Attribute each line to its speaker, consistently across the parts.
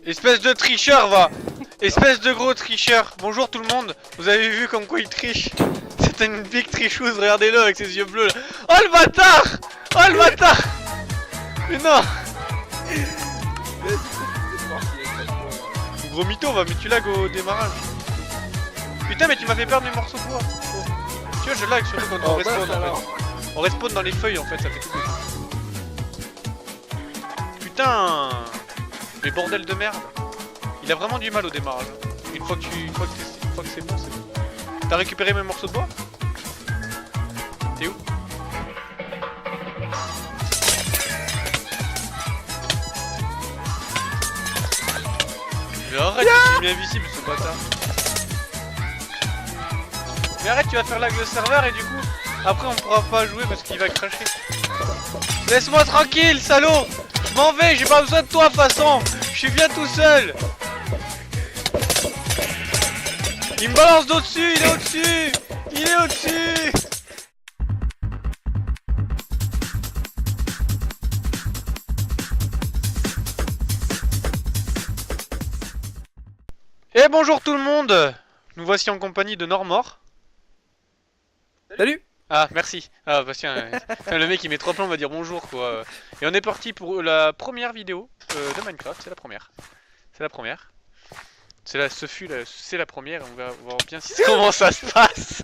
Speaker 1: Espèce de tricheur, va. Espèce de gros tricheur. Bonjour tout le monde. Vous avez vu comme quoi il triche? C'est une big trichouse, regardez-le avec ses yeux bleus là. Oh le bâtard! Oh le bâtard! Mais non! Gros mytho, va, mais tu lag au démarrage. Putain, mais tu m'as fait perdre mes morceaux de bois. Oh. Tu vois, je lag surtout quand on respawn en fait. On respawn dans les feuilles en fait, ça fait tout péter. Putain! Mais bordel de merde. Il a vraiment du mal au démarrage. Une fois que c'est bon, c'est bon. T'as récupéré mes morceaux de bois? T'es où? Mais arrête, je suis invisible ce bâtard. Mais arrête, tu vas faire lag le serveur et du coup, après on pourra pas jouer parce qu'il va cracher. Laisse-moi tranquille, salaud! Je m'en vais, j'ai pas besoin de toi de toute façon! Je suis bien tout seul! Il me balance d'au-dessus, il est au-dessus! Il est au-dessus! Et bonjour tout le monde! Nous voici en compagnie de Normor.
Speaker 2: Salut.
Speaker 1: Ah, merci. Ah, bah tiens, le mec il met 3 plans, on va dire bonjour quoi. Et on est parti pour la première vidéo de Minecraft, c'est la première. C'est la première. C'est la première, on va voir bien comment ça se passe.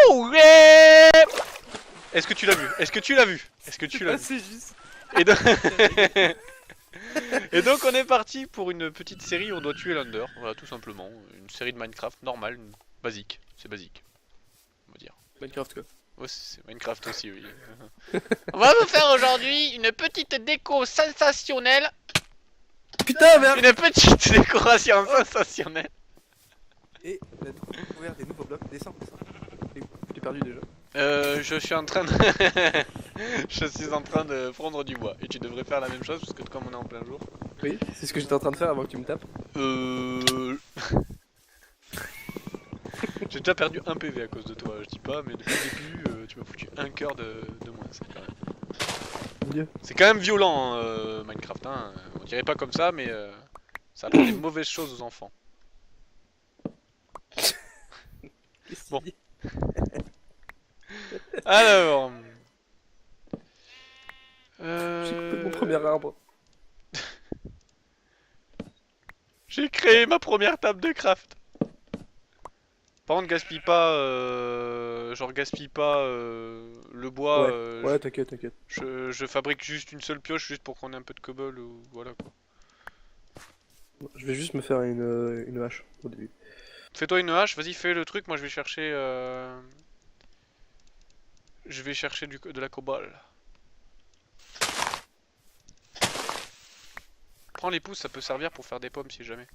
Speaker 1: Wouh, ouais. Est-ce que tu l'as vu? Est-ce que tu l'as vu? Est-ce que tu l'as vu?
Speaker 2: C'est juste.
Speaker 1: Et donc... Et donc on est parti pour une petite série, on doit tuer l'Under, voilà tout simplement. Une série de Minecraft normale, basique, c'est basique, on va dire.
Speaker 2: Minecraft quoi.
Speaker 1: Ouais, c'est Minecraft aussi, oui. On va vous faire aujourd'hui une petite déco sensationnelle.
Speaker 2: Putain merde.
Speaker 1: Une petite décoration sensationnelle.
Speaker 2: Et on a ouvert des nouveaux blocs, descends. Je t'ai perdu déjà.
Speaker 1: Je suis en train de... Je suis en train de prendre du bois. Et tu devrais faire la même chose parce que comme on est en plein jour.
Speaker 2: Oui, c'est ce que j'étais en train de faire avant que tu me tapes.
Speaker 1: J'ai déjà perdu un PV à cause de toi, je dis pas, mais depuis le début, tu m'as foutu un cœur de moins, c'est quand même...
Speaker 2: Dieu.
Speaker 1: C'est quand même violent, hein, Minecraft, hein. On dirait pas comme ça, mais ça apprend des mauvaises choses aux enfants. Bon. Alors...
Speaker 2: J'ai coupé mon premier arbre.
Speaker 1: J'ai créé ma première table de craft. Par contre, gaspille pas, genre gaspille pas le bois.
Speaker 2: Ouais, t'inquiète, t'inquiète.
Speaker 1: Je fabrique juste une seule pioche juste pour qu'on ait un peu de cobble ou voilà quoi.
Speaker 2: Je vais juste me faire une hache au début.
Speaker 1: Fais-toi une hache, vas-y fais le truc, moi je vais chercher de la cobble. Prends les pousses, ça peut servir pour faire des pommes si jamais.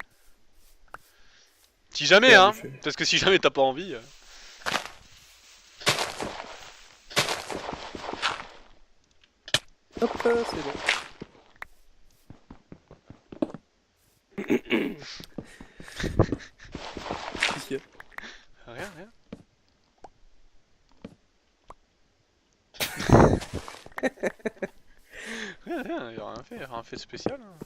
Speaker 1: Si jamais, hein, parce que si jamais t'as pas envie.
Speaker 2: Hop, c'est bon. Qu'est-ce qu'il y a?
Speaker 1: Rien, rien. Rien, y'a rien fait de spécial. Hein.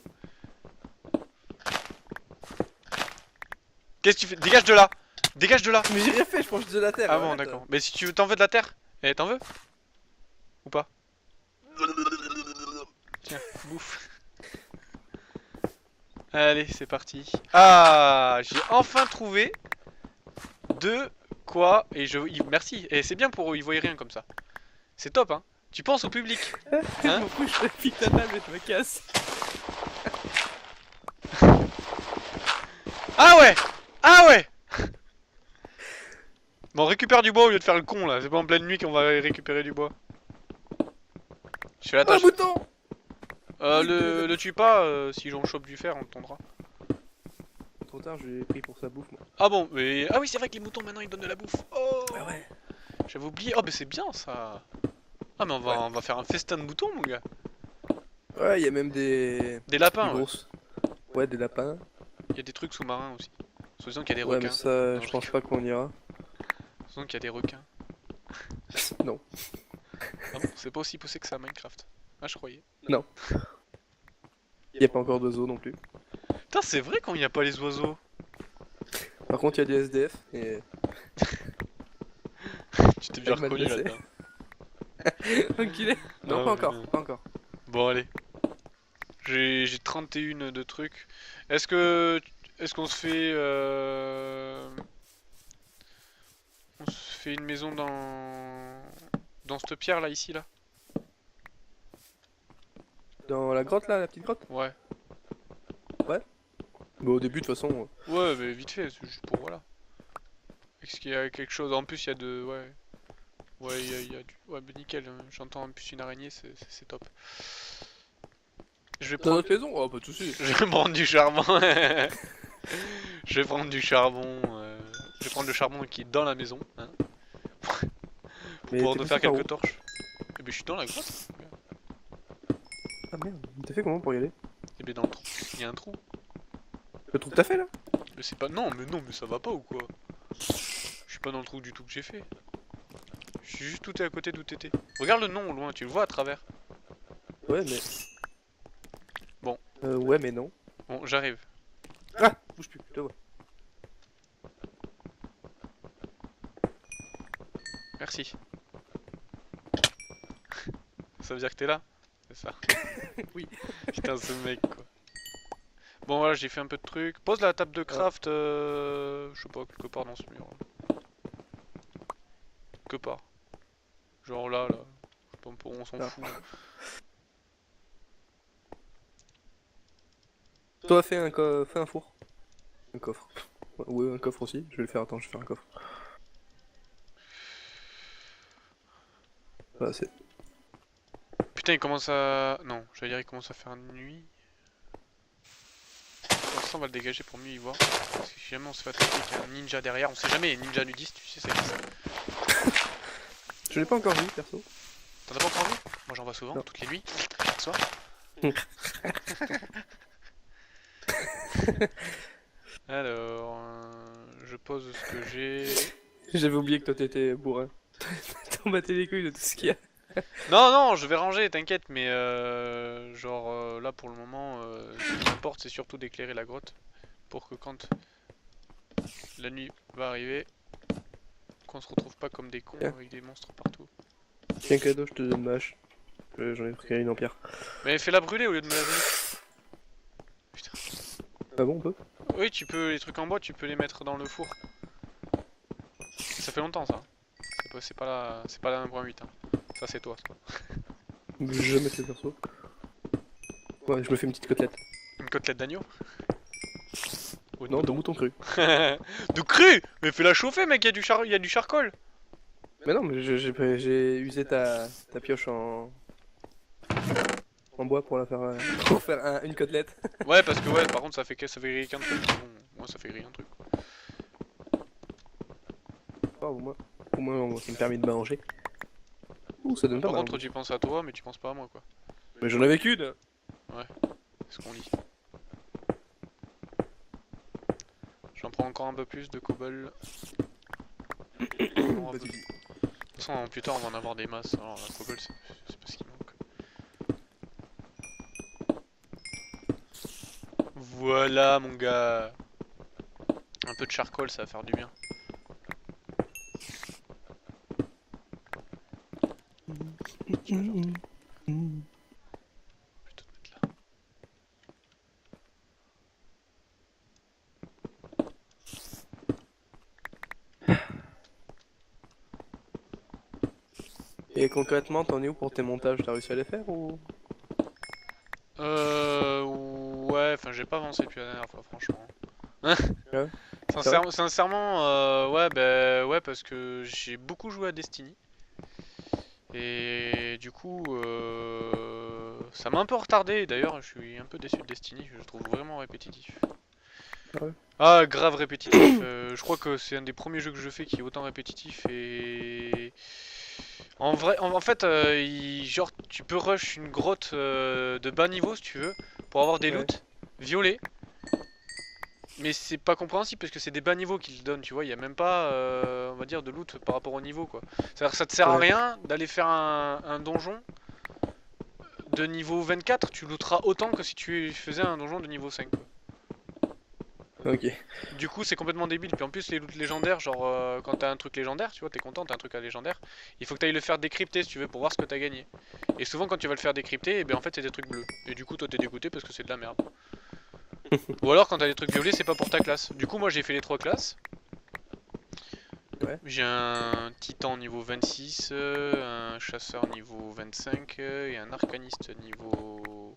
Speaker 1: Qu'est-ce que tu fais? Dégage de là! Dégage de là!
Speaker 2: Mais j'ai rien fait, je mange de la terre.
Speaker 1: Ah bon, d'accord. Mais si tu t'en veux de la terre? Eh, t'en veux? Ou pas? Tiens, bouffe. Allez, c'est parti. Ah, j'ai enfin trouvé de quoi. Et merci. Et c'est bien pour eux, ils voient rien comme ça. C'est top, hein. Tu penses au public. Hein?
Speaker 2: Pourquoi je pique ta table et je me casse?
Speaker 1: Ah ouais! Ah ouais! Bon, on récupère du bois au lieu de faire le con là. C'est pas en pleine nuit qu'on va récupérer du bois. Je fais la tâche.
Speaker 2: Oh, bouton!
Speaker 1: Le tue pas, si j'en chope du fer, on le tondra.
Speaker 2: Trop tard, je l'ai pris pour sa bouffe moi.
Speaker 1: Ah bon, mais... Ah oui, c'est vrai que les moutons maintenant ils donnent de la bouffe. Oh!
Speaker 2: Ah ouais.
Speaker 1: J'avais oublié. Oh, mais c'est bien ça. Ah, mais on va faire un festin de moutons, mon gars.
Speaker 2: Ouais, il y a même des
Speaker 1: lapins, ouais.
Speaker 2: grosses. Ouais, des lapins.
Speaker 1: Il y a des trucs sous-marins aussi. Soi-disant qu'il y a des
Speaker 2: Ouais,
Speaker 1: requins.
Speaker 2: mais ça, je pense pas qu'on ira.
Speaker 1: Soi-disant qu'il y a des requins.
Speaker 2: Non.
Speaker 1: Ah bon, c'est pas aussi poussé que ça, Minecraft. Ah, je croyais.
Speaker 2: Non. Y a pas encore d'oiseaux non plus.
Speaker 1: Putain, c'est vrai quand il n'y a pas les oiseaux.
Speaker 2: Par contre, il y a des SDF et.
Speaker 1: Tu t'es bien
Speaker 2: Elle m'a
Speaker 1: reconnu
Speaker 2: placé.
Speaker 1: là-dedans.
Speaker 2: Enculé. Non,
Speaker 1: Ah,
Speaker 2: pas encore,
Speaker 1: putain.
Speaker 2: pas encore.
Speaker 1: Bon, allez. J'ai 31 de trucs. Est-ce que. Est-ce qu'on se fait. On se fait une maison dans. Dans cette pierre là, ici là?
Speaker 2: Dans la grotte là, la petite grotte.
Speaker 1: Ouais.
Speaker 2: Bah, au début, de toute façon.
Speaker 1: Ouais, mais vite fait, c'est juste pour voilà. Est-ce qu'il y a quelque chose? En plus, il y a de. Ouais. Ouais, il y a du. Ouais, bah nickel. J'entends en plus une araignée, c'est top. Je vais
Speaker 2: Dans
Speaker 1: prendre.
Speaker 2: notre maison. Oh, pas de soucis.
Speaker 1: Je vais prendre du charbon. Je vais prendre du charbon. Je vais prendre le charbon qui est dans la maison. Hein, pour
Speaker 2: Mais
Speaker 1: pouvoir
Speaker 2: t'es
Speaker 1: nous
Speaker 2: passé
Speaker 1: faire
Speaker 2: par
Speaker 1: quelques
Speaker 2: où?
Speaker 1: torches. Et ben je suis dans la grotte.
Speaker 2: Ah merde, t'as fait comment pour y aller?
Speaker 1: Et ben dans le trou. Il y a un trou.
Speaker 2: Le trou que t'as fait là?
Speaker 1: Mais c'est pas. Non, mais ça va pas ou quoi? Je suis pas dans le trou du tout que j'ai fait. Je suis juste tout à côté d'où t'étais. Regarde le nom au loin, tu le vois à travers.
Speaker 2: Ouais, mais.
Speaker 1: Bon.
Speaker 2: Ouais, mais non.
Speaker 1: Bon, j'arrive.
Speaker 2: Ah, bouge plus, je te vois.
Speaker 1: Merci. Ça veut dire que t'es là? C'est ça.
Speaker 2: Oui.
Speaker 1: Putain, ce mec quoi. Bon voilà, j'ai fait un peu de trucs. Pose la table de craft, je sais pas, quelque part dans ce mur. Quelque part. Genre là, là. Je sais pas, on s'en
Speaker 2: Ah.
Speaker 1: fout.
Speaker 2: Toi, fais un four. Un coffre. Ouais, un coffre aussi. Je vais le faire, attends, je vais faire un coffre. Voilà, c'est.
Speaker 1: Putain, il commence à... Non, j'allais dire il commence à faire nuit. Pour l'instant, on va le dégager pour mieux y voir. Parce que si jamais on se fait attaquer avec un ninja derrière, on sait jamais, ninja nudiste, tu sais, c'est ça.
Speaker 2: Je l'ai pas encore vu, perso.
Speaker 1: T'en as pas encore vu? Moi j'en vois souvent,
Speaker 2: Non.
Speaker 1: toutes les nuits, chaque soir. Alors, je pose ce que j'ai.
Speaker 2: J'avais oublié que toi t'étais bourrin. T'en battais les couilles de tout ce qu'il y a.
Speaker 1: Non, non, je vais ranger, t'inquiète, mais genre là pour le moment, ce qui m'importe c'est surtout d'éclairer la grotte pour que quand la nuit va arriver, qu'on se retrouve pas comme des cons
Speaker 2: Bien.
Speaker 1: avec des monstres partout.
Speaker 2: Tiens, cadeau, je te donne ma hache. J'en ai pris une en pierre.
Speaker 1: Mais fais-la brûler au lieu de me la donner. Putain.
Speaker 2: Ah bon, on peut?
Speaker 1: Oui, tu peux, les trucs en bois, tu peux les mettre dans le four. Ça fait longtemps ça. C'est pas la 1.8. Hein. Ça c'est toi. Ça.
Speaker 2: J'ai jamais fait perso. Ouais, je me fais une petite côtelette.
Speaker 1: Une côtelette d'agneau. Ou de
Speaker 2: Non, de
Speaker 1: mouton.
Speaker 2: mouton cru.
Speaker 1: De cru. Mais fais-la chauffer mec, il y a du charcoal.
Speaker 2: Mais non, mais j'ai usé ta pioche en bois pour la faire pour faire une côtelette.
Speaker 1: Ouais, parce que ouais, par contre ça fait griller qu'un truc. Bon, moi ça fait griller un truc.
Speaker 2: Oh, au moins, ça me permet de manger. Ouh, ça donne pas
Speaker 1: Par
Speaker 2: mal.
Speaker 1: contre, tu penses à toi, mais tu penses pas à moi quoi.
Speaker 2: Mais j'en avais qu'une.
Speaker 1: C'est ce qu'on dit. J'en prends encore un peu plus de cobble. On aura
Speaker 2: Vas-y.
Speaker 1: besoin. De toute façon, plus tard on va en avoir des masses. Alors la cobble, c'est pas ce qui manque. Voilà mon gars. Un peu de charcoal, ça va faire du bien. Plutôt te mettre là.
Speaker 2: Et concrètement, t'en es où pour tes montages? T'as réussi à les faire ou?
Speaker 1: Ouais, enfin j'ai pas avancé depuis la dernière fois, franchement.
Speaker 2: Ouais.
Speaker 1: Sincèrement, ouais, ouais, parce que j'ai beaucoup joué à Destiny. Et du coup, ça m'a un peu retardé. D'ailleurs, je suis un peu déçu de Destiny, je le trouve vraiment répétitif.
Speaker 2: Ouais.
Speaker 1: Ah, grave répétitif. Je crois que c'est un des premiers jeux que je fais qui est autant répétitif et... En vrai, en fait, genre, tu peux rush une grotte de bas niveau si tu veux, pour avoir des
Speaker 2: Ouais.
Speaker 1: loots violets. Mais c'est pas compréhensible parce que c'est des bas niveaux qu'ils te donnent, tu vois, il y a même pas, on va dire, de loot par rapport au niveau, quoi. C'est-à-dire que ça te sert à
Speaker 2: Ouais.
Speaker 1: rien d'aller faire un donjon de niveau 24, tu looteras autant que si tu faisais un donjon de niveau 5. Quoi.
Speaker 2: Ok.
Speaker 1: Du coup, c'est complètement débile. Puis en plus, les loots légendaires, genre quand t'as un truc légendaire, tu vois, t'es content, t'as un truc à légendaire, il faut que t'ailles le faire décrypter si tu veux pour voir ce que t'as gagné. Et souvent, quand tu vas le faire décrypter, et ben en fait, c'est des trucs bleus. Et du coup, toi, t'es dégoûté parce que c'est de la merde. Ou alors, quand t'as des trucs violets, c'est pas pour ta classe. Du coup, moi, j'ai fait les 3 classes.
Speaker 2: Ouais.
Speaker 1: J'ai un titan niveau 26, un chasseur niveau 25 et un arcaniste niveau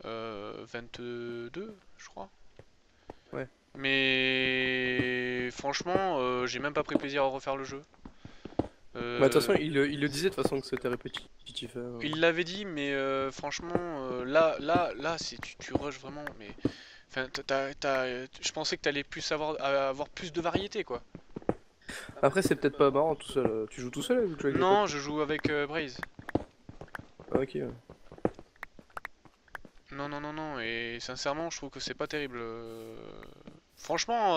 Speaker 1: 22, je crois.
Speaker 2: Ouais.
Speaker 1: Mais franchement, j'ai même pas pris plaisir à refaire le jeu.
Speaker 2: Bah, de toute façon,
Speaker 1: Euh,
Speaker 2: il le disait de toute façon que c'était répétitif.
Speaker 1: il l'avait dit, mais franchement, là, tu rushes vraiment. Mais enfin, je pensais que t'allais plus avoir plus de variété, quoi.
Speaker 2: Après, c'est peut-être pas marrant tout seul. Tu joues tout seul ou tu joues avec des
Speaker 1: Non,
Speaker 2: potes?
Speaker 1: je joue avec Braze.
Speaker 2: Ah, ok. Ouais.
Speaker 1: Non, non, non, non, et sincèrement, je trouve que c'est pas terrible. Franchement,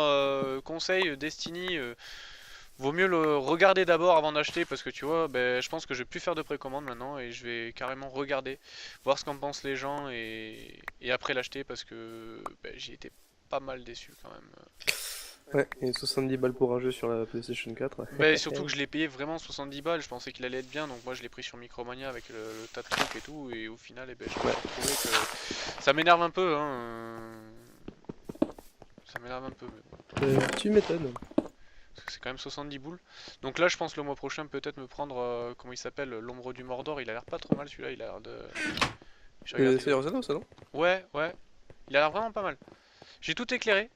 Speaker 1: conseil Destiny, vaut mieux le regarder d'abord avant d'acheter parce que tu vois, ben, je pense que je vais plus faire de précommande maintenant et je vais carrément regarder, voir ce qu'en pensent les gens et après l'acheter parce que ben, j'ai été pas mal déçu quand même.
Speaker 2: Ouais, et 70 balles pour un jeu sur la PlayStation 4.
Speaker 1: Ben, surtout que je l'ai payé vraiment 70 balles, je pensais qu'il allait être bien, donc moi je l'ai pris sur Micromania avec le tas de trucs et tout, et au final, eh ben, je me suis retrouvé que ça m'énerve un peu, hein. Ça m'énerve un peu, mais bon.
Speaker 2: Tu m'étonnes.
Speaker 1: Parce que c'est quand même 70 boules. Donc là, je pense le mois prochain, peut-être me prendre, comment il s'appelle, l'ombre du Mordor. Il a l'air pas trop mal celui-là, il a l'air de. J'ai regardé.
Speaker 2: C'est Seigneur ça non?
Speaker 1: Ouais, ouais. Il a l'air vraiment pas mal. J'ai tout éclairé.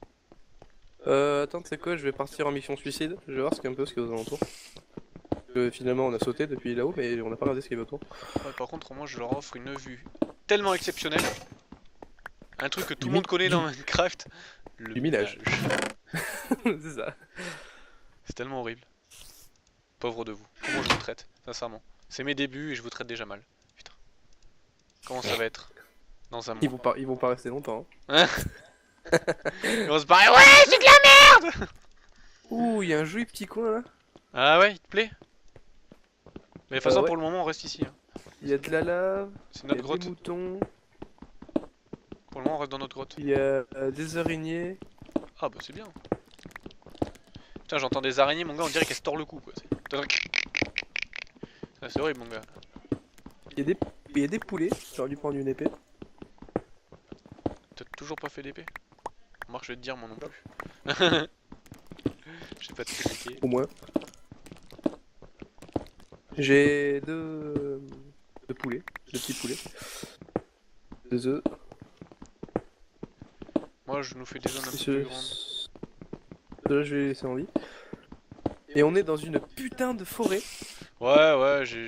Speaker 2: Attends, tu sais quoi, je vais partir en mission suicide. Je vais voir ce qu'il y a un peu ce qu'il y a aux alentours. Finalement, on a sauté depuis là-haut, mais on n'a pas regardé ce qu'il y avait autour.
Speaker 1: Ouais, par contre, moi, je leur offre une vue tellement exceptionnelle. Un truc que tout le monde connaît dans Minecraft. Le
Speaker 2: Du minage. C'est ça.
Speaker 1: C'est tellement horrible. Pauvre de vous. Comment je vous traite, sincèrement. C'est mes débuts et je vous traite déjà mal. Putain. Comment ça va être dans un mois?
Speaker 2: Ils vont pas rester longtemps. Hein.
Speaker 1: Hein. Ils vont se barrer. Ouais, c'est de la merde.
Speaker 2: Ouh, il y a un joli petit coin là.
Speaker 1: Ah ouais, il te plaît? Mais de toute façon,
Speaker 2: Ouais.
Speaker 1: pour le moment, on reste ici. Hein.
Speaker 2: Il y a de la lave,
Speaker 1: C'est
Speaker 2: il y
Speaker 1: notre
Speaker 2: a
Speaker 1: grotte.
Speaker 2: des moutons,
Speaker 1: Pour le moment, on reste dans notre grotte.
Speaker 2: il y a des araignées.
Speaker 1: Ah bah c'est bien. Putain, j'entends des araignées, mon gars, on dirait qu'elles se tordent le cou quoi. Ah, c'est horrible, mon gars.
Speaker 2: Il y a des poulets, j'aurais dû prendre une épée.
Speaker 1: T'as toujours pas fait d'épée? Moi, je vais te dire, moi non plus. Je sais pas t'expliquer.
Speaker 2: Au moins. J'ai deux poulets, deux petits poulets. Deux œufs.
Speaker 1: Moi, je nous fais des zones un peu
Speaker 2: Ceux-
Speaker 1: plus grandes.
Speaker 2: Ceux-là, je vais les laisser en vie. Et on est dans une putain de forêt.
Speaker 1: Ouais, ouais, j'ai.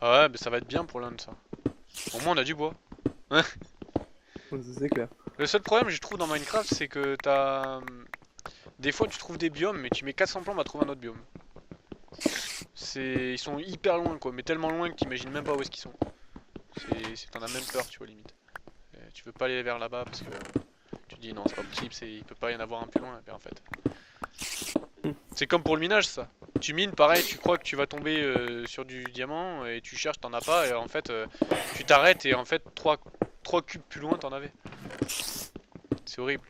Speaker 1: Ah ouais, mais ça va être bien pour l'un de ça. Au moins, on a du bois.
Speaker 2: C'est clair.
Speaker 1: Le seul problème, je trouve, dans Minecraft, c'est que t'as. Des fois, tu trouves des biomes, mais tu mets 400 plombes à trouver un autre biome. Ils sont hyper loin, quoi, mais tellement loin que t'imagines même pas où est-ce qu'ils sont. T'en as même peur, tu vois, limite. Et tu veux pas aller vers là-bas parce que tu te dis non, c'est pas possible, il peut pas y en avoir un plus loin, et en fait. C'est comme pour le minage, ça. Tu mines, pareil, tu crois que tu vas tomber sur du diamant et tu cherches, t'en as pas, et en fait, tu t'arrêtes et en fait, 3 cubes plus loin, t'en avais. C'est horrible.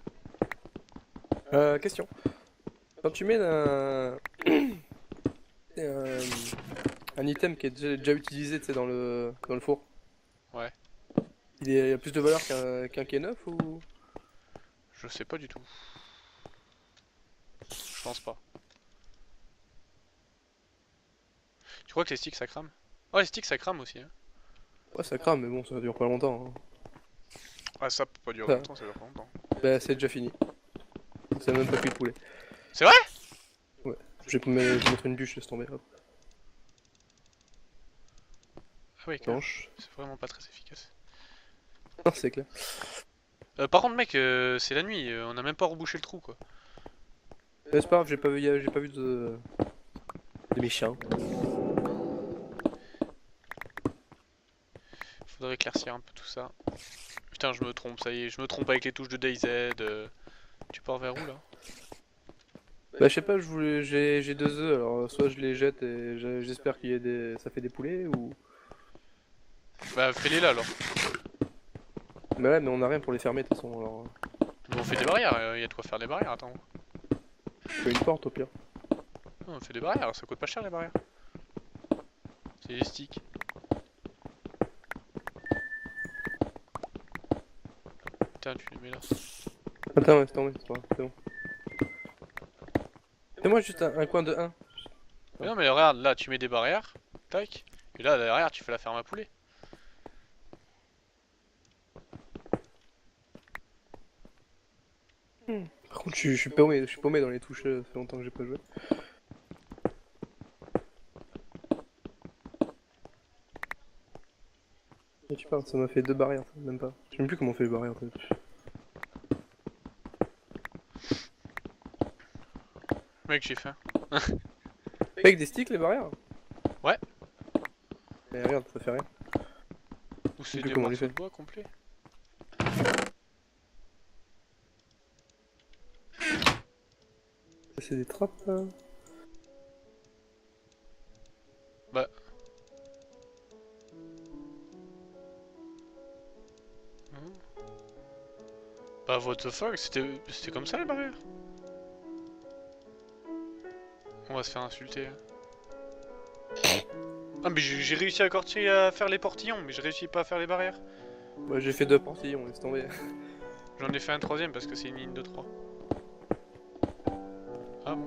Speaker 2: Question. Quand tu mets un item qui est déjà utilisé, tu sais, dans le four.
Speaker 1: Ouais.
Speaker 2: Il a plus de valeur qu'un qui est neuf ou?
Speaker 1: Je sais pas du tout. Je pense pas. Tu crois que les sticks ça crame? Oh, les sticks ça crame aussi. Hein.
Speaker 2: Ouais, ça crame, mais bon, ça dure pas longtemps. Hein.
Speaker 1: Ah, ça peut pas durer
Speaker 2: Ça.
Speaker 1: longtemps, ça dure pas longtemps.
Speaker 2: Bah, c'est déjà fini. Ça a même pas cuit le poulet.
Speaker 1: C'est vrai?
Speaker 2: Ouais. Je vais mettre une bûche, laisse tomber. Hop.
Speaker 1: Ah oui, quand même.
Speaker 2: Planche.
Speaker 1: C'est vraiment pas très efficace.
Speaker 2: Non, c'est clair.
Speaker 1: Par contre, mec, c'est la nuit, on a même pas rebouché le trou quoi.
Speaker 2: C'est pas grave, j'ai pas vu de méchants.
Speaker 1: Faudrait éclaircir un peu tout ça. Putain, je me trompe, ça y est, je me trompe avec les touches de DayZ. Tu pars vers où là?
Speaker 2: Bah, je sais pas, j'ai deux œufs, alors soit je les jette et j'espère ça fait des poulets ou.
Speaker 1: Bah fais-les là alors.
Speaker 2: Mais ouais, mais on a rien pour les fermer de toute façon, alors...
Speaker 1: Bon, on fait des barrières, y a de quoi faire des barrières, attends.
Speaker 2: On fait une porte au pire.
Speaker 1: Non, on fait des barrières, ça coûte pas cher les barrières. C'est des sticks. Putain, tu les mets là.
Speaker 2: Attends, laisse tomber, c'est pas grave, c'est bon. Fais-moi juste un coin de 1.
Speaker 1: Mais non, mais regarde, là tu mets des barrières, tac. Et là derrière tu fais la ferme à poulet.
Speaker 2: Par contre, je suis paumé dans les touches, ça fait longtemps que j'ai pas joué. Et tu parles, ça m'a fait 2 barrières, même pas. Je sais même plus comment on fait les barrières en fait.
Speaker 1: Mec, j'ai faim.
Speaker 2: Avec des sticks les barrières?
Speaker 1: Ouais.
Speaker 2: Mais regarde, ça fait rien.
Speaker 1: Ou c'est
Speaker 2: plus
Speaker 1: des
Speaker 2: comment on les
Speaker 1: morceaux
Speaker 2: fait.
Speaker 1: de bois complets.
Speaker 2: C'est des trappes là.
Speaker 1: Bah. Bah what the fuck, c'était comme ça les barrières. On va se faire insulter. Ah mais j'ai réussi à faire les portillons, mais j'ai réussi pas à faire les barrières.
Speaker 2: Bah j'ai fait 2 portillons, laisse tomber.
Speaker 1: J'en ai fait un troisième parce que c'est une ligne de 3. Ah bon,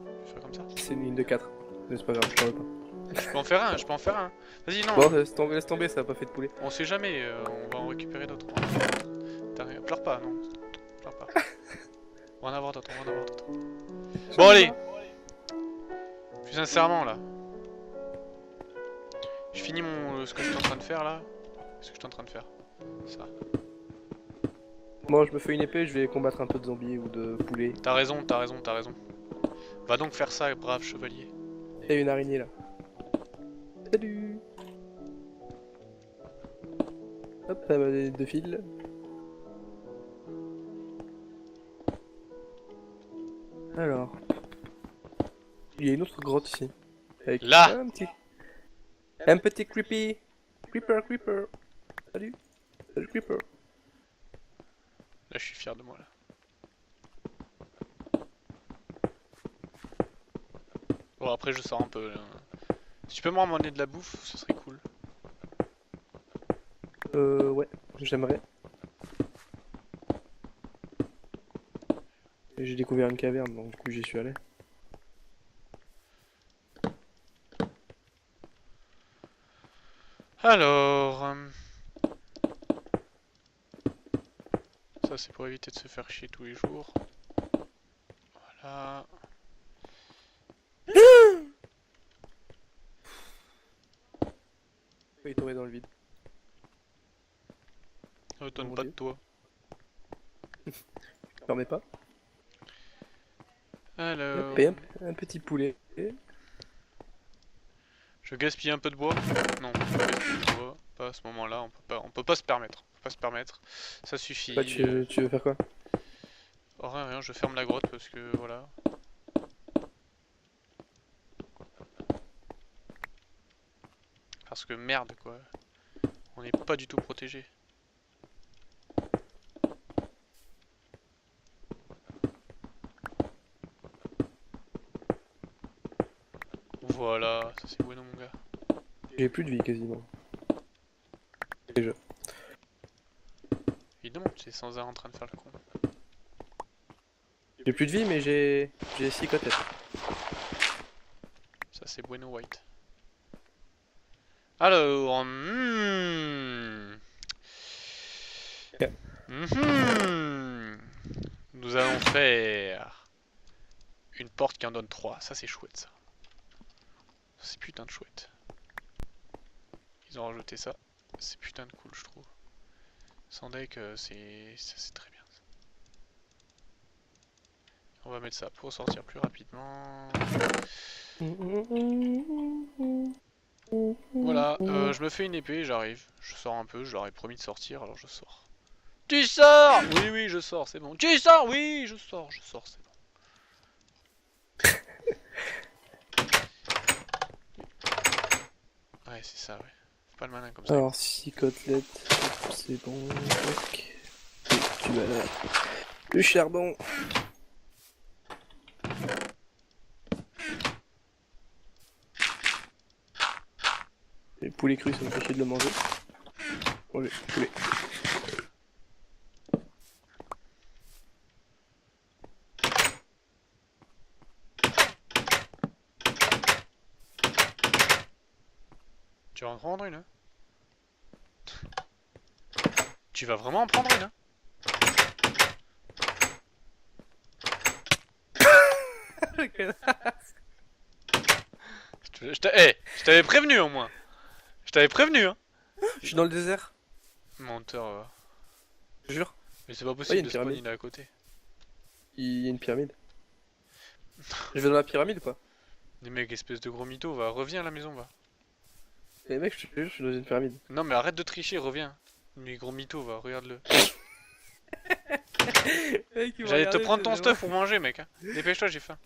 Speaker 1: je vais faire comme ça.
Speaker 2: C'est une ligne de 4. Mais c'est pas grave, je t'en veux pas.
Speaker 1: Je peux en faire un, je peux en faire un. Vas-y non,
Speaker 2: Bon, laisse tomber, ça a pas fait de poulet.
Speaker 1: on sait jamais, on va en récupérer d'autres. T'as rien, pleure pas, non. Pleure pas. On va en avoir d'autres, on va en avoir d'autres. Bon allez. Plus sincèrement là. Je finis ce que je suis en train de faire là. Ce que je suis en train de faire. Ça.
Speaker 2: Moi je me fais une épée, je vais combattre un peu de zombies ou de poulets.
Speaker 1: T'as raison, t'as raison, t'as raison. Va donc faire ça, brave chevalier.
Speaker 2: Il y a une araignée là. Salut. Hop, ça m'a donné 2 fils. Alors. Il y a une autre grotte ici. Avec
Speaker 1: Là.
Speaker 2: un petit creepy. Creeper. Salut. Salut creeper.
Speaker 1: Là je suis fier de moi là. Bon après je sors un peu là. Si tu peux me ramener de la bouffe, ce serait cool.
Speaker 2: Ouais, j'aimerais. J'ai découvert une caverne, donc du coup j'y suis allé.
Speaker 1: Alors... ça c'est pour éviter de se faire chier tous les jours. Voilà.
Speaker 2: Il est tombé dans le vide.
Speaker 1: Ne donne
Speaker 2: Mon
Speaker 1: pas
Speaker 2: Dieu.
Speaker 1: de toi.
Speaker 2: Permets pas.
Speaker 1: Alors...
Speaker 2: Hop, et un petit poulet.
Speaker 1: Je gaspille un peu de bois. Non, pas gaspiller de bois. Pas à ce moment-là, on peut pas se permettre. On peut pas se permettre. Ça suffit.
Speaker 2: Bah, tu veux faire quoi?
Speaker 1: Oh, rien, je ferme la grotte parce que voilà. Parce que merde quoi. On n'est pas du tout protégé. Voilà, ça c'est bueno mon gars.
Speaker 2: J'ai plus de vie quasiment. Déjà.
Speaker 1: Évidemment, tu es sans arrêt en train de faire le con.
Speaker 2: J'ai plus de vie, mais j'ai 6 côtes.
Speaker 1: Ça c'est bueno white. Alors... Nous allons faire une porte qui en donne 3. Ça c'est chouette ça. C'est putain de chouette. Ils ont rajouté ça. C'est putain de cool je trouve. Sans deck c'est très bien. On va mettre ça pour sortir plus rapidement. Voilà, je me fais une épée, j'arrive. Je sors un peu, je leur ai promis de sortir, alors je sors. Tu sors! Oui, oui, je sors, c'est bon. Tu sors! Oui, je sors, c'est bon. Ouais, c'est ça, ouais. Pas le malin comme ça.
Speaker 2: Alors, 6 côtelettes, c'est bon. Tac. Et tu vas là. Le charbon. Les poulets crus, ça me fait chier de le manger. Manger, poulet.
Speaker 1: Tu vas en prendre une, hein? Tu vas vraiment en prendre une, hein? Je t'avais prévenu au moins. Je t'avais prévenu, hein.
Speaker 2: Je suis dans le désert,
Speaker 1: Menteur.
Speaker 2: je jure.
Speaker 1: Mais c'est pas
Speaker 2: Ouais, y a
Speaker 1: possible
Speaker 2: une
Speaker 1: de spawn,
Speaker 2: pyramide.
Speaker 1: il est à côté.
Speaker 2: Il y a une pyramide. Je vais dans la pyramide ou pas?
Speaker 1: Les mecs, espèce de gros mytho, va, reviens à la maison, va.
Speaker 2: Les mecs, je te jure, je suis dans une pyramide.
Speaker 1: Non, mais arrête de tricher, reviens. Mais gros mytho, va, regarde-le. J'allais te prendre ton stuff pour manger, mec. Hein. Dépêche-toi, j'ai faim.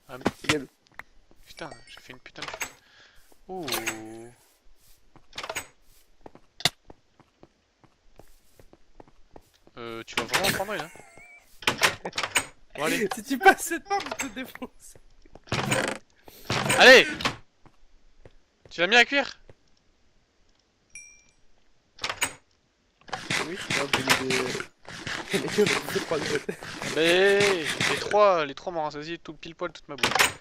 Speaker 1: Ah, mais...
Speaker 2: Gueule.
Speaker 1: Putain, j'ai fait une putain de chute. Ouh. Tu vas vraiment en prendre une, hein? Bon, allez.
Speaker 2: Si tu passes cette porte, je te défonce.
Speaker 1: Allez! Tu l'as mis à cuire?
Speaker 2: Oui, j'ai mis des... Les gars, on a fait 3 de
Speaker 1: Mais les trois m'ont rassasié tout pile poil toute ma bouffe.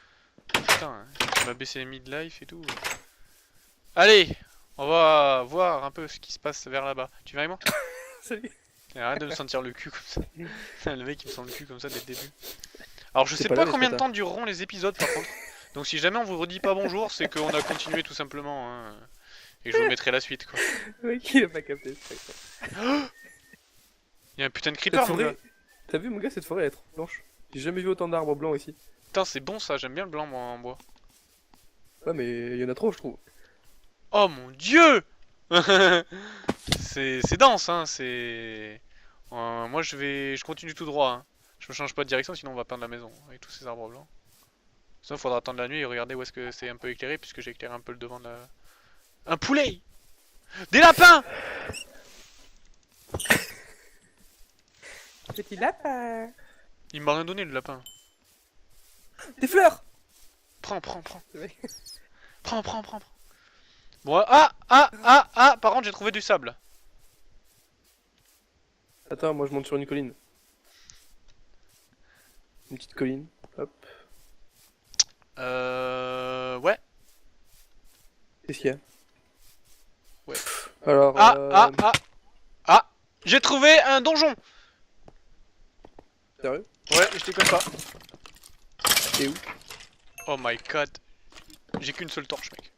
Speaker 1: Putain, hein, tu m'as baissé les mid-life et tout. Allez, on va voir un peu ce qui se passe vers là-bas. Tu viens avec moi?
Speaker 2: Salut.
Speaker 1: Et arrête de me sentir le cul comme ça. Le mec il me sent le cul comme ça dès le début. Alors je
Speaker 2: T'es
Speaker 1: sais
Speaker 2: pas
Speaker 1: pas
Speaker 2: là,
Speaker 1: combien de
Speaker 2: Esparta.
Speaker 1: temps dureront les épisodes par contre. Donc si jamais on vous redit pas bonjour, c'est qu'on a continué tout simplement. Hein, et je vous mettrai la suite quoi.
Speaker 2: Le mec, il a pas capté, c'est pas grave.
Speaker 1: Il y a un putain de
Speaker 2: Cette
Speaker 1: creeper mon gars.
Speaker 2: forêt... T'as vu, mon gars, cette forêt, elle est trop blanche. J'ai jamais vu autant d'arbres blancs ici.
Speaker 1: Putain c'est bon ça, j'aime bien le blanc moi en bois.
Speaker 2: Ouais, mais il y en a trop, je trouve.
Speaker 1: Oh mon dieu. C'est dense hein, c'est... moi je continue tout droit hein. Je change pas de direction sinon on va perdre la maison avec tous ces arbres blancs. Sinon faudra attendre la nuit et regarder où est-ce que c'est un peu éclairé puisque j'ai éclairé un peu le devant de la... Un poulet! Des lapins!
Speaker 2: Petit lapin.
Speaker 1: Il m'a rien donné le lapin.
Speaker 2: Des fleurs.
Speaker 1: Prends, prends, prends.
Speaker 2: Le mec-
Speaker 1: Prends, prends, prends. Bon, par contre j'ai trouvé du sable.
Speaker 2: Attends, moi je monte sur une colline. Une petite colline. Hop.
Speaker 1: Ouais.
Speaker 2: Qu'est-ce qu'il y a?
Speaker 1: Ouais.
Speaker 2: Alors,
Speaker 1: J'ai trouvé un donjon!
Speaker 2: Sérieux?
Speaker 1: Ouais, je déconne pas.
Speaker 2: T'es où?
Speaker 1: Oh my god. J'ai qu'une seule torche, mec.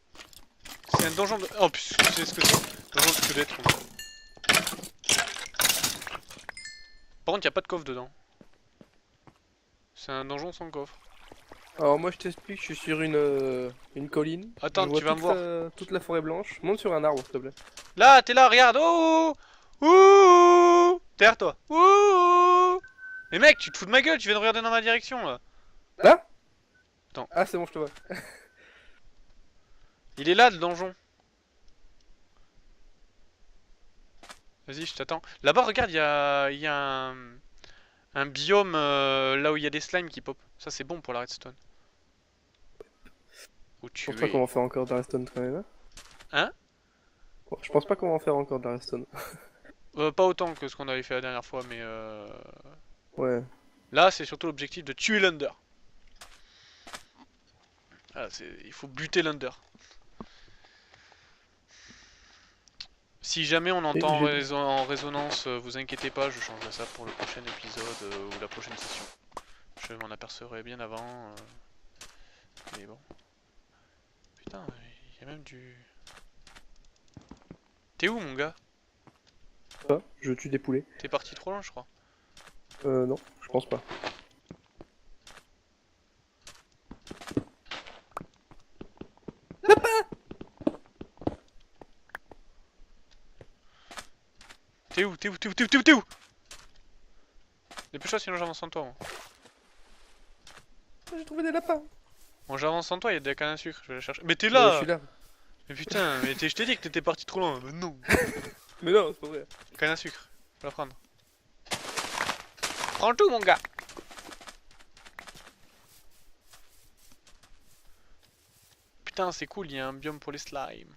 Speaker 1: C'est un donjon de... Oh, putain, tu sais ce que c'est? Donjon de squelette, mon gars. Par contre, y'a pas de coffre dedans. C'est un donjon sans coffre.
Speaker 2: Alors moi je t'explique, je suis sur une colline.
Speaker 1: Attends,
Speaker 2: Je vois
Speaker 1: tu vas me
Speaker 2: toute
Speaker 1: voir.
Speaker 2: toute la forêt blanche. Monte sur un arbre s'il te plaît.
Speaker 1: Là, t'es là, regarde. Oh! Ouh! Derrière toi. Ouh! Mais mec, tu te fous de ma gueule, tu viens de regarder dans ma direction là.
Speaker 2: Là?
Speaker 1: Attends.
Speaker 2: Ah c'est bon, je te vois.
Speaker 1: Il est là le donjon. Vas-y, je t'attends. Là-bas, regarde, il y a un biome là où il y a des slimes qui pop. Ça, c'est bon pour la redstone. Où
Speaker 2: Je
Speaker 1: tu
Speaker 2: pense pas
Speaker 1: es.
Speaker 2: qu'on va en faire encore de la redstone quand même.
Speaker 1: Hein?
Speaker 2: Bon, je pense pas qu'on va en faire encore de la redstone.
Speaker 1: Pas autant que ce qu'on avait fait la dernière fois, mais
Speaker 2: Ouais.
Speaker 1: là, c'est surtout l'objectif de tuer l'Under. Ah, il faut buter l'Under. Si jamais on entend en résonance, vous inquiétez pas, je changerai ça pour le prochain épisode ou la prochaine session. Je m'en apercevrai bien avant. Mais bon. Putain, il y a même du... T'es où mon gars?
Speaker 2: Ah, je tue des poulets.
Speaker 1: T'es parti trop loin je crois.
Speaker 2: Non, je pense pas.
Speaker 1: T'es où? T'es où? T'es où? T'es où? T'es où? T'es où? Dépêche-toi sinon j'avance sans toi. Moi.
Speaker 2: J'ai trouvé des lapins.
Speaker 1: Bon j'avance sans toi, il y a de la canne à sucre, je vais la chercher. Mais t'es
Speaker 2: Je
Speaker 1: là!
Speaker 2: suis là.
Speaker 1: Mais putain, mais je t'ai dit que t'étais parti trop loin. Mais non.
Speaker 2: Mais non, c'est pas vrai.
Speaker 1: Canne à sucre. Faut la prendre. Prends tout, mon gars. Putain, c'est cool, il y a un biome pour les slimes.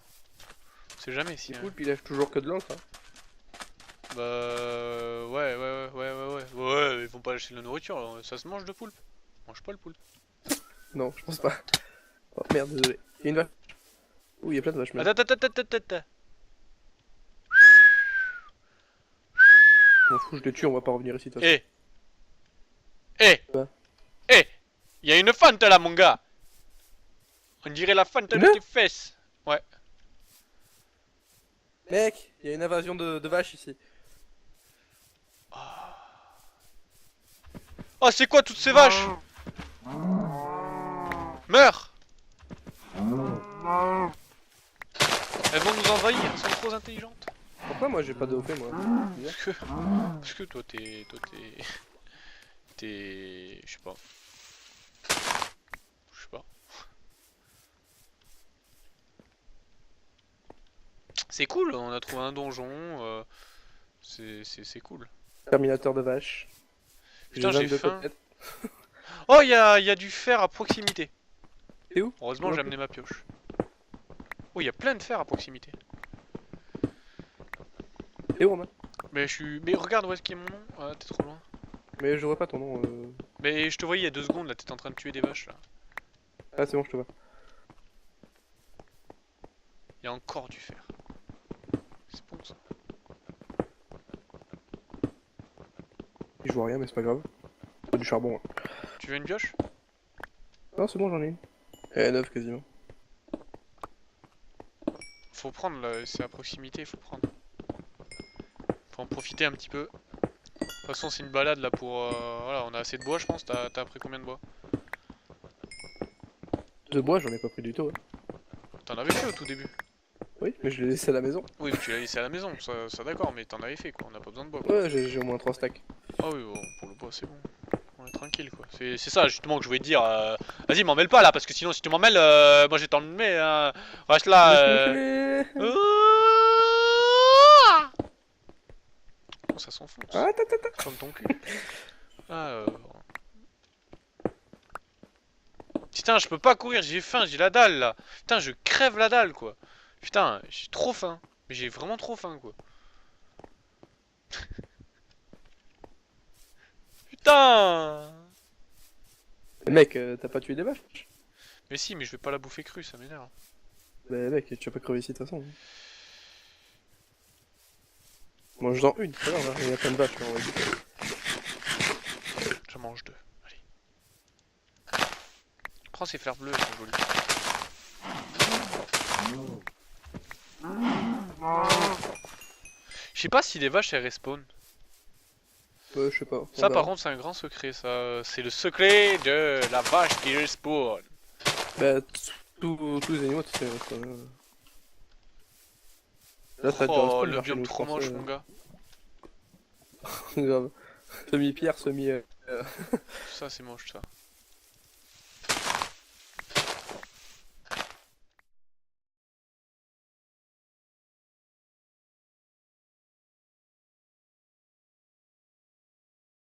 Speaker 1: On sait jamais si.
Speaker 2: C'est cool, puis il lâche toujours que de l'encre. Hein.
Speaker 1: Bah. Ouais, ils vont pas lâcher de la nourriture. Alors, ça se mange de poulpe. Mange pas le poulpe.
Speaker 2: Non, je pense pas. Oh merde, désolé. Il y a une vache. Ouh, il y a plein de vaches même.
Speaker 1: Attends.
Speaker 2: Je m'en fous, je les tue, on va pas revenir ici de toute façon. Quoi
Speaker 1: Il y a une fente là, mon gars. On dirait la fente de tes fesses. Ouais.
Speaker 2: Mec, il y a une invasion de vaches ici.
Speaker 1: Oh, c'est quoi toutes ces vaches? Meurs! Elles vont nous envahir, elles sont trop intelligentes.
Speaker 2: Pourquoi moi j'ai pas d'OP moi?
Speaker 1: Parce que toi t'es... Je sais pas. Je sais pas. C'est cool, on a trouvé un donjon. C'est cool.
Speaker 2: Terminateur de vaches.
Speaker 1: Putain, j'ai
Speaker 2: 22
Speaker 1: faim.
Speaker 2: côtelettes.
Speaker 1: Oh, y a du fer à proximité.
Speaker 2: T'es où?
Speaker 1: Heureusement, j'ai amené ma pioche. Oh, y a plein de fer à proximité.
Speaker 2: T'es où Romain?
Speaker 1: Mais je suis... Mais regarde où est-ce qu'il y a mon nom. Ah, t'es trop loin.
Speaker 2: Mais je vois pas ton nom.
Speaker 1: Mais je te voyais il y a 2 secondes, là, t'étais en train de tuer des vaches, là.
Speaker 2: Ah c'est bon, je te vois.
Speaker 1: Il y a encore du fer. C'est bon, ça.
Speaker 2: Je vois rien mais c'est pas grave. C'est du charbon. Hein.
Speaker 1: Tu veux une pioche?
Speaker 2: Non c'est bon, j'en ai une. Elle est neuve quasiment.
Speaker 1: Faut prendre, là, c'est à proximité, faut prendre. Faut en profiter un petit peu. De toute façon, c'est une balade, là, pour... Voilà, on a assez de bois, je pense. T'as pris combien de bois?
Speaker 2: De bois j'en ai pas pris du tout. Hein.
Speaker 1: T'en avais fait au tout début.
Speaker 2: Oui, mais je l'ai laissé à la maison.
Speaker 1: Oui, mais tu l'as laissé à la maison, ça d'accord, mais t'en avais fait, quoi. On n'a pas besoin de bois, quoi.
Speaker 2: Ouais, j'ai au moins 3 stacks.
Speaker 1: Ah oui, bon, pour le bois, c'est bon. On est tranquille, quoi. C'est ça, justement, que je voulais te dire. Vas-y, m'en mêle pas, là, parce que sinon, si tu m'en mêles, moi, j'ai t'emmener. Reste là. Oh, ça s'enfonce.
Speaker 2: Ah, ta.
Speaker 1: Comme ton cul. Ah, Putain, je peux pas courir, j'ai faim, j'ai la dalle, là. Putain, je crève la dalle, quoi. Putain, j'ai trop faim. Mais j'ai vraiment trop faim, quoi. Putain!
Speaker 2: Mec, t'as pas tué des vaches?
Speaker 1: Mais si, mais je vais pas la bouffer crue, ça m'énerve.
Speaker 2: Bah mec, tu vas pas crever ici de toute façon. Mange-en une, c'est pas grave, hein, il y a plein de vaches là, on va dire.
Speaker 1: J'en mange 2, allez. Prends ces fleurs bleues, elles sont jolies. Je sais pas si les vaches elles respawn.
Speaker 2: Ouais, je sais pas.
Speaker 1: Ça par contre c'est un grand secret, ça. C'est le secret de la vache qui respawn.
Speaker 2: Bah, tous les animaux, tu sais, là, ça
Speaker 1: Oh, le biome trop moche, mon gars.
Speaker 2: Grave. Semi-pierre,
Speaker 1: Ça c'est moche, ça.